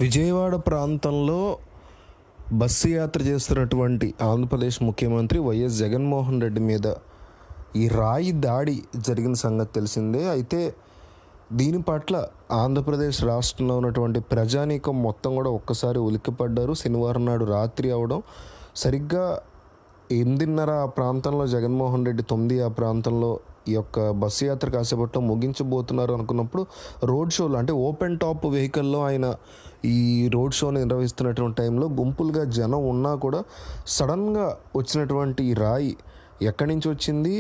విజయవాడ ప్రాంతంలో బస్సు యాత్ర చేస్తున్నటువంటి ఆంధ్రప్రదేశ్ ముఖ్యమంత్రి వైఎస్ జగన్మోహన్ రెడ్డి మీద ఈ రాయి దాడి జరిగిన సంగతి తెలిసిందే. అయితే దీని పట్ల ఆంధ్రప్రదేశ్ రాష్ట్రంలో ఉన్నటువంటి ప్రజానీకం మొత్తం కూడా ఒక్కసారి ఉలిక్కిపడ్డారు. శనివారం నాడు రాత్రి అవడం సరిగ్గా 8:30 ఆ ప్రాంతంలో జగన్మోహన్ రెడ్డి 9 ఆ ప్రాంతంలో ఈ యొక్క బస్సు యాత్ర కాసేపట్లో ముగించబోతున్నారు అనుకున్నప్పుడు రోడ్ షోలో అంటే ఓపెన్ టాప్ వెహికల్లో ఆయన ఈ రోడ్ షోని నిర్వహిస్తున్నటువంటి టైంలో గుంపులుగా జనం ఉన్నా కూడా సడన్గా వచ్చినటువంటి ఈ రాయి ఎక్కడి నుంచి వచ్చింది,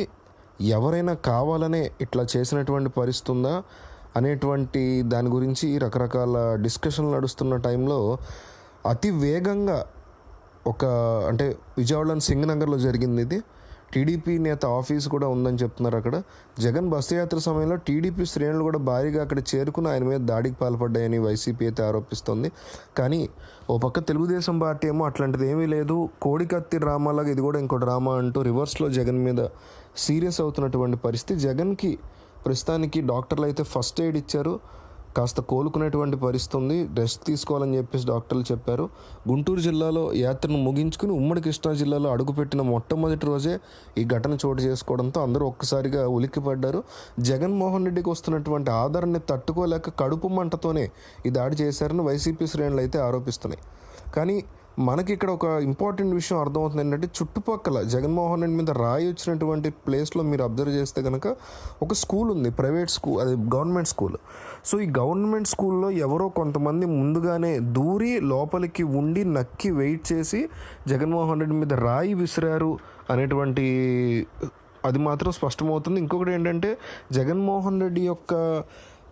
ఎవరైనా కావాలనే ఇట్లా చేసినటువంటి పరిస్థితి ఉందా అనేటువంటి దాని గురించి రకరకాల డిస్కషన్లు నడుస్తున్న టైంలో అతి వేగంగా అంటే విజయవాడలోని సింగనగర్లో జరిగింది ఇది. టీడీపీ నేత ఆఫీస్ కూడా ఉందని చెప్తున్నారు. అక్కడ జగన్ బస్సు యాత్ర సమయంలో టీడీపీ శ్రేణులు కూడా భారీగా అక్కడ చేరుకుని ఆయన మీద దాడికి పాల్పడ్డాయని వైసీపీ అయితే ఆరోపిస్తుంది. కానీ ఓ పక్క తెలుగుదేశం పార్టీ ఏమో అట్లాంటిది ఏమీ లేదు, కోడికత్తి డ్రామాలాగా ఇది కూడా ఇంకో డ్రామా అంటూ రివర్స్లో జగన్ మీద సీరియస్ అవుతున్నటువంటి పరిస్థితి. జగన్కి ప్రస్తుతానికి డాక్టర్లు అయితే ఫస్ట్ ఎయిడ్ ఇచ్చారు, కాస్త కోలుకునేటువంటి పరిస్థితి ఉంది, రెస్ట్ తీసుకోవాలని చెప్పేసి డాక్టర్లు చెప్పారు. గుంటూరు జిల్లాలో యాత్రను ముగించుకుని ఉమ్మడి కృష్ణా జిల్లాలో అడుగుపెట్టిన మొట్టమొదటి రోజే ఈ ఘటన చోటు చేసుకోవడంతో అందరూ ఒక్కసారిగా ఉలిక్కిపడ్డారు. జగన్మోహన్ రెడ్డికి వస్తున్నటువంటి ఆదరణని తట్టుకోలేక కడుపు మంటతోనే ఈ దాడి చేశారని వైసీపీ శ్రేణులు అయితే ఆరోపిస్తున్నాయి. కానీ మనకి ఇక్కడ ఒక ఇంపార్టెంట్ విషయం అర్థమవుతుంది ఏంటంటే, చుట్టుపక్కల జగన్మోహన్ రెడ్డి మీద రాయి వచ్చినటువంటి ప్లేస్లో మీరు అబ్జర్వ్ చేస్తే కనుక ఒక స్కూల్ ఉంది, ప్రైవేట్ స్కూల్, అది గవర్నమెంట్ స్కూల్. సో ఈ గవర్నమెంట్ స్కూల్లో ఎవరో కొంతమంది ముందుగానే దూరి లోపలికి ఉండి నక్కి వెయిట్ చేసి జగన్మోహన్ రెడ్డి మీద రాయి విసిరారు అనేటువంటి అది మాత్రం స్పష్టమవుతుంది. ఇంకొకటి ఏంటంటే, జగన్మోహన్ రెడ్డి యొక్క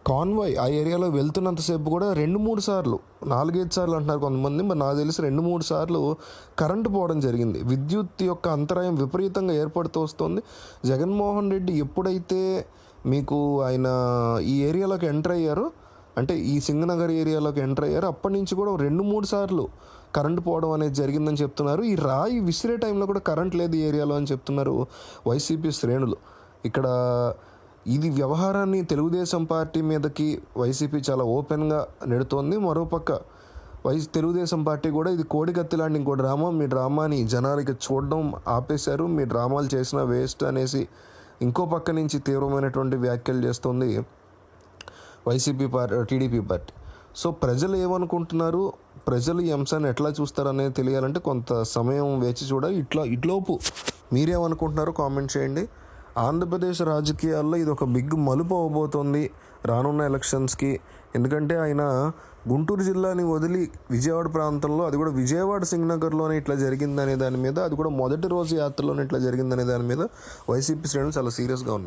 కాన్వాయ్ ఆ ఏరియాలో వెళ్తున్నంతసేపు కూడా 2-3 సార్లు, 4-5 సార్లు అంటున్నారు కొంతమంది, మరి నాకు తెలిసి 2-3 సార్లు కరెంటు పోవడం జరిగింది. విద్యుత్ యొక్క అంతరాయం విపరీతంగా ఏర్పడుతూ వస్తుంది. జగన్మోహన్ రెడ్డి ఎప్పుడైతే మీకు ఆయన ఈ ఏరియాలోకి ఎంటర్ అయ్యారో, అంటే ఈ సింగనగర్ ఏరియాలోకి ఎంటర్ అయ్యారో, అప్పటి నుంచి కూడా 2-3 సార్లు కరెంటు పోవడం అనేది జరిగిందని చెప్తున్నారు. ఈ రాయి విసిరే టైంలో కూడా కరెంట్ లేదు ఈ ఏరియాలో అని చెప్తున్నారు వైసీపీ శ్రేణులు. ఇక్కడ ఇది వ్యవహారాన్ని తెలుగుదేశం పార్టీ మీదకి వైసీపీ చాలా ఓపెన్గా నెడుతోంది. మరోపక్క తెలుగుదేశం పార్టీ కూడా ఇది కోడికత్తి లాంటి ఇంకో డ్రామా, మీ డ్రామాని జనాలకి చూడడం ఆపేశారు, మీ డ్రామాలు చేసిన వేస్ట్ అనేసి ఇంకో పక్క నుంచి తీవ్రమైనటువంటి వ్యాఖ్యలు చేస్తుంది YCP party, TDP party. So ప్రజలు ఏమనుకుంటున్నారు, ప్రజలు ఈ అంశాన్ని ఎట్లా చూస్తారు అనేది తెలియాలంటే కొంత సమయం వేచి చూడాలి. ఇట్లోపు మీరేమనుకుంటున్నారో కామెంట్ చేయండి. ఆంధ్రప్రదేశ్ రాజకీయాల్లో ఇది ఒక బిగ్ మలుపు అవబోతోంది రానున్న ఎలక్షన్స్కి. ఎందుకంటే ఆయన గుంటూరు జిల్లాని వదిలి విజయవాడ ప్రాంతంలో, అది కూడా విజయవాడ సింగనగర్లోనే ఇట్లా జరిగిందనే దాని మీద, అది కూడా మొదటి రోజు యాత్రలోనే ఇట్లా జరిగిందనే దాని మీద వైసీపీ శ్రేణులు చాలా సీరియస్గా ఉన్నాయి.